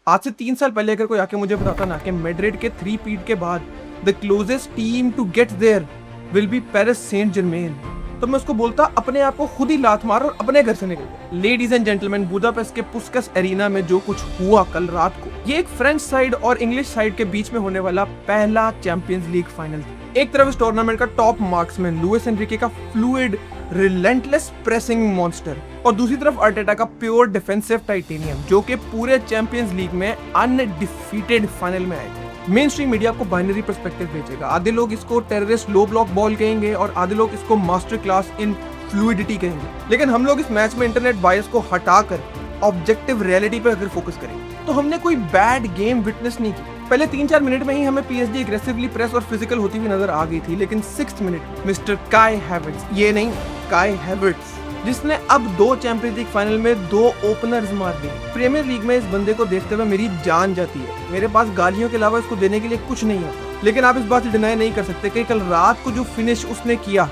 आज से 3 साल पहले अगर कोई आके मुझे बताता ना कि मैड्रिड के 3 पीट के बाद the closest team to get there will be Paris Saint Germain, तो मैं उसको बोलता अपने आप को खुद ही लात मार और अपने घर से निकल। लेडीज एंड जेंटलमैन, बुदापेस्ट के पुस्कस एरिना में जो कुछ हुआ कल रात को, ये एक फ्रेंच साइड और इंग्लिश साइड के बीच में होने वाला पहला चैंपियंस लीग फाइनल था। एक तरफ इस टूर्नामेंट का टॉप मार्क्समैन लुइस एनरिके का फ्लूइड रिलेंटलेस प्रेसिंग मॉन्स्टर, और दूसरी तरफ अर्टेटा का प्योर डिफेंसिव टाइटेनियम जो कि पूरे चैंपियंस लीग में अनडिफीटेड फाइनल में आए थे। मेन स्ट्रीम मीडिया आपको बाइनरी पर्सपेक्टिव भेजेगा। आधे लोग इसको टेररिस्ट लो ब्लॉक बॉल कहेंगे और आधे लोग इसको मास्टर क्लास इन फ्लूइडिटी कहेंगे, लेकिन हम लोग इस मैच में इंटरनेट बायस को हटाकर ऑब्जेक्टिव रियलिटी पर अगर फोकस करें तो हमने कोई बैड गेम विटनेस नहीं की। पहले 3-4 मिनट में ही हमें पीएसजी एग्रेसिवली प्रेस और फिजिकल होती हुई नजर आ गई थी, लेकिन 6th मिनट मिस्टर काई हैवर्ट्स, ये नहीं काई हैवर्ट्स, जिसने अब 2 चैंपियंस लीग फाइनल में 2 ओपनर्स मार दिए। प्रीमियर लीग में इस बंदे को देखते हुए मेरी जान जाती है। मेरे पास गालियों के अलावा इसको देने के लिए कुछ नहीं होता, लेकिन आप इस बात से डिनाई नहीं कर सकते कि कल रात को जो फिनिश उसने किया,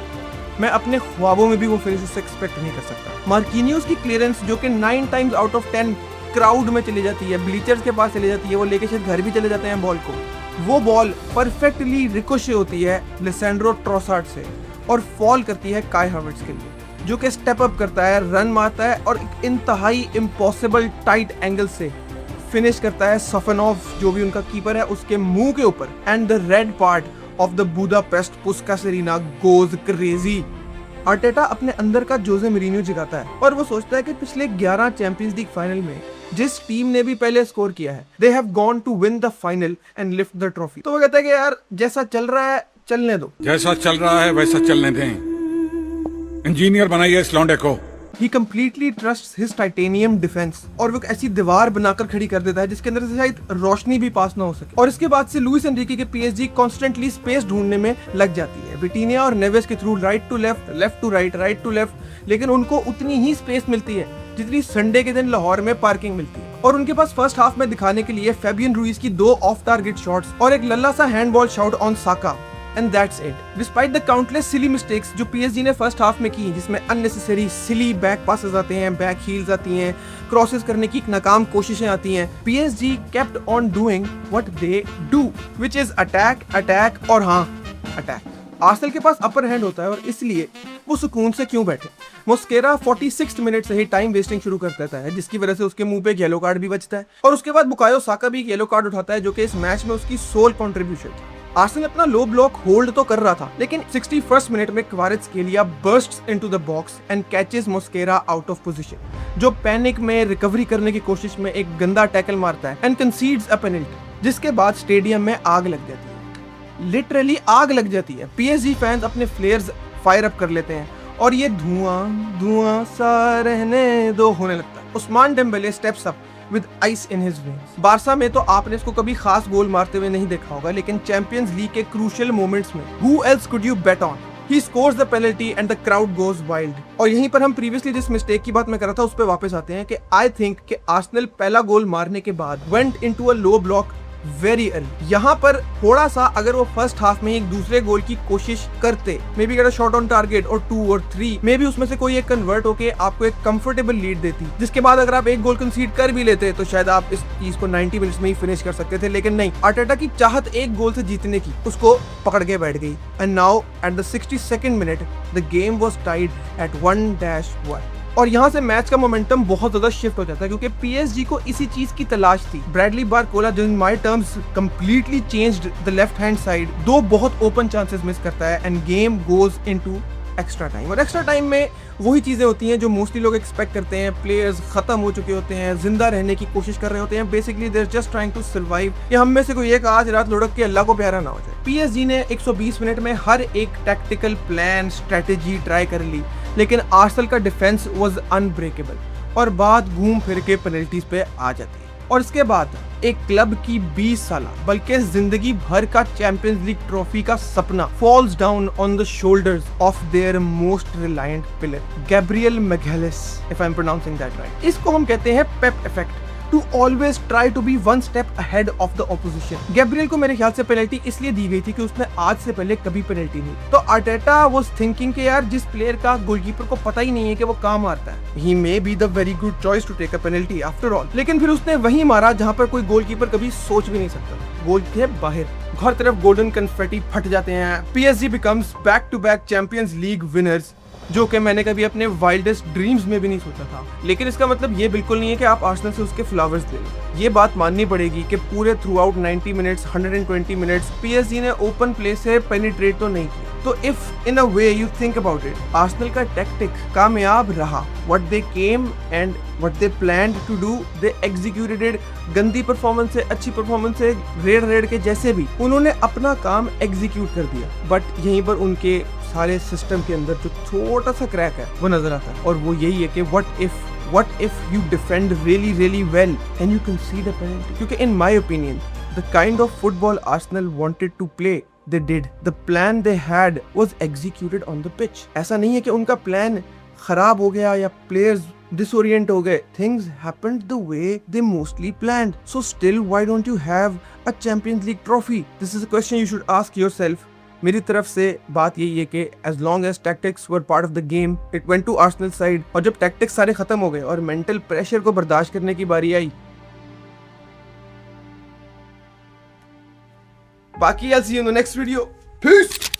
मैं अपने ख्वाबों में भी वो फिनिश उससे एक्सपेक्ट नहीं कर सकता। मार्किनियोस की क्लियरेंस जो कि 9 टाइम्स आउट ऑफ 10 क्राउड में चली जाती है, ब्लीचर्स के पास चली जाती है, वो लेके शायद घर भी चले जाते हैं बॉल को, वो बॉल परफेक्टली रिकोशे होती है लिसेंड्रो ट्रोसार्ड से और फॉल करती है काई हैवर्ट्स के लिए, जो कि स्टेप अप करता है, रन मारता है और एक इंतहाई इम्पॉसिबल टाइट एंगल से फिनिश करता है सफनोफ जो भी उनका कीपर है उसके मुंह के ऊपर, and the red part of the Budapest Puskas arena goes crazy. Arteta अपने अंदर का जोसे मरीनियो जगाता है और वो सोचता है कि पिछले 11 चैंपियंस लीग फाइनल में जिस टीम ने भी पहले स्कोर किया है, they have gone to win the final and lift the trophy. तो वो कहता है कि यार जैसा चल रहा है चलने दो, जैसा चल रहा है वैसा चलने दें, इंजीनियर बनाइए इस लौंडे को। He completely trusts his titanium defense, और वो ऐसी दीवार बनाकर खड़ी कर देता है जिसके अंदर से शायद रोशनी भी पास ना हो सके। और इसके बाद से लुइस एनरिके के पीएसजी कॉन्स्टेंटली स्पेस ढूंढने में लग जाती है, विटिनिया और नेवेस के through right to left, left to right, right to left, लेकिन उनको उतनी ही स्पेस मिलती है जितनी संडे के दिन लाहौर में पार्किंग मिलती है। और उनके पास फर्स्ट हाफ में दिखाने के लिए फेबियन रुइस की 2 ऑफ टारगेट शॉट्स और एक लल्ला सा handball shot on Saka, and that's it. Despite the countless silly mistakes जो PSG ने फर्स्ट हाफ में की, जिसमें unnecessary silly बैक पासेस आते हैं, बैक हील्स आती हैं, क्रॉसेस करने की नाकाम कोशिशें आती हैं, PSG kept on doing what they do, which is attack, attack और हाँ attack। आर्सेनल के पास अपर हैंड होता है और इसलिए वो सुकून से क्यों बैठे। मोस्केरा 46 मिनट से ही टाइम वेस्टिंग शुरू कर देता है, जिसकी वजह से उसके मुंह पे एक येलो कार्ड भी बचता है, और उसके बाद बुकायो साका भी एक येलो कार्ड उठाता है जो कि इस मैच में उसकी सोल कंट्रीब्यूशन था। आर्सेनल अपना लो ब्लॉक होल्ड तो कर रहा था, लेकिन 61st मिनट में Kvaratskhelia bursts into the box and catches Mosquera out of position, जो पैनिक में रिकवरी करने की कोशिश में एक गंदा टैकल मारता है एंड कंसीड्स अ पेनल्टी, जिसके बाद स्टेडियम में आग लग जाती है। लिटरली आग लग जाती है। पीएसजी फैंस अपने फ्लेयर्स फायर अप कर लेते हैं और ये धुआं धुआं सा रहने दो होने लगता है। Ousmane Dembele steps up with ice in his veins। Barça में तो आपने इसको कभी खास गोल मारते हुए नहीं देखा होगा, लेकिन चैंपियंस लीग के क्रूशियल मोमेंट्स में who else could you bet on? He scores the penalty and the crowd goes wild। और यहीं पर हम प्रीवियसली जिस मिस्टेक की बात मैं कर रहा था उस पर वापस आते हैं कि I think कि आर्सेनल पहला गोल मारने के बाद went into a low block very early. यहाँ पर थोड़ा सा अगर वो फर्स्ट हाफ में एक दूसरे गोल की कोशिश करते, may be get a shot on target और 2 और 3, मे बी उसमें से कोई एक कन्वर्ट होके आपको एक कंफर्टेबल लीड देती, जिसके बाद अगर आप एक गोल कंसीड कर भी लेते तो शायद आप इस चीज को 90 मिनट्स में ही फिनिश कर सकते थे, लेकिन नहीं, अर्टेटा की चाहत एक गोल से जीतने की उसको पकड़ के बैठ गई। And now at the 62nd minute the game was tied at 1-1 और यहाँ से मैच का मोमेंटम बहुत ज्यादा शिफ्ट हो जाता है, क्योंकि पीएसजी को इसी चीज की तलाश थी। ब्रैडली बारकोला जो in my terms completely changed the left hand side, 2 बहुत ओपन चांसेस मिस करता है end game goes into extra time. और एक्स्ट्रा टाइम में वही चीजें होती हैं जो मोस्टली लोग एक्सपेक्ट करते हैं। प्लेयर्स खत्म हो चुके होते हैं, जिंदा रहने की कोशिश कर रहे होते हैं, basically they are just trying to survive, या हम में से कोई एक आज रात लुढ़क के अल्लाह को प्यारा ना हो जाए। पीएसजी ने 120 मिनट में हर एक टैक्टिकल प्लान स्ट्रेटेजी ट्राई कर ली, लेकिन आर्सेनल का डिफेंस वाज अनब्रेकेबल और बात घूम फिर के पेनल्टीज पे आ जाती है। और इसके बाद एक क्लब की 20 साल बल्कि जिंदगी भर का चैंपियंस लीग ट्रॉफी का सपना falls down on the shoulders of their most reliant pillar Gabriel Magalhaes, if I am pronouncing that right. इसको हम कहते हैं Pep effect. to always try to be one step ahead of the opposition. Gabriel को मेरे ख्याल से penalty इसलिए दी गई थी कि उसने आज से पहले कभी पेनल्टी नहीं, तो आर्टेटा was thinking कि यार जिस प्लेयर का गोलकीपर को पता ही नहीं है कि वो कहाँ मारता है, he may be the very good choice to take a penalty after all. लेकिन फिर उसने वही मारा जहाँ पर कोई गोलकीपर कभी सोच भी नहीं सकता, गोल थे बाहर। हर तरफ गोल्डन कन्फेटी फट जाते हैं। PSG becomes back to back champions league winners, जो कि मैंने कभी अपने वाइल्डेस्ट ड्रीम्स में भी नहीं सोचा था। लेकिन इसका मतलब ये बिल्कुल नहीं है कि आप आर्सेनल से उसके फ्लावर्स ले लें। ये बात माननी पड़ेगी कि पूरे throughout 90 minutes 120 minutes PSG ने ओपन प्ले से पेनिट्रेट तो नहीं किया। तो if in a way you think about it, Arsenal का टैक्टिक कामयाब रहा। What they came and what they planned to do, they executed it. गंदी परफॉर्मेंस से अच्छी परफॉर्मेंस से रेड के जैसे भी उन्होंने अपना काम एग्जीक्यूट कर दिया। बट यहीं पर उनके सारे सिस्टम के अंदर जो छोटा सा क्रैक है वो नजर आता है, और वो यही है कि what if you defend really well and you concede a penalty? क्योंकि in my opinion the kind of football Arsenal wanted to play they did. The plan they had was executed on the pitch. ऐसा नहीं है कि उनका plan खराब हो गया या प्लेयर्स disorient हो गए. Things happened the way they mostly planned. So still why don't you have a Champions League trophy? This is a question you should ask yourself. मेरी तरफ से बात यही है कि as long as tactics were part of the game, it went to Arsenal side. और जब tactics सारे खत्म हो गए और मेंटल प्रेशर को बर्दाश्त करने की बारी आई, बाकी I'll see you in the next video. Peace.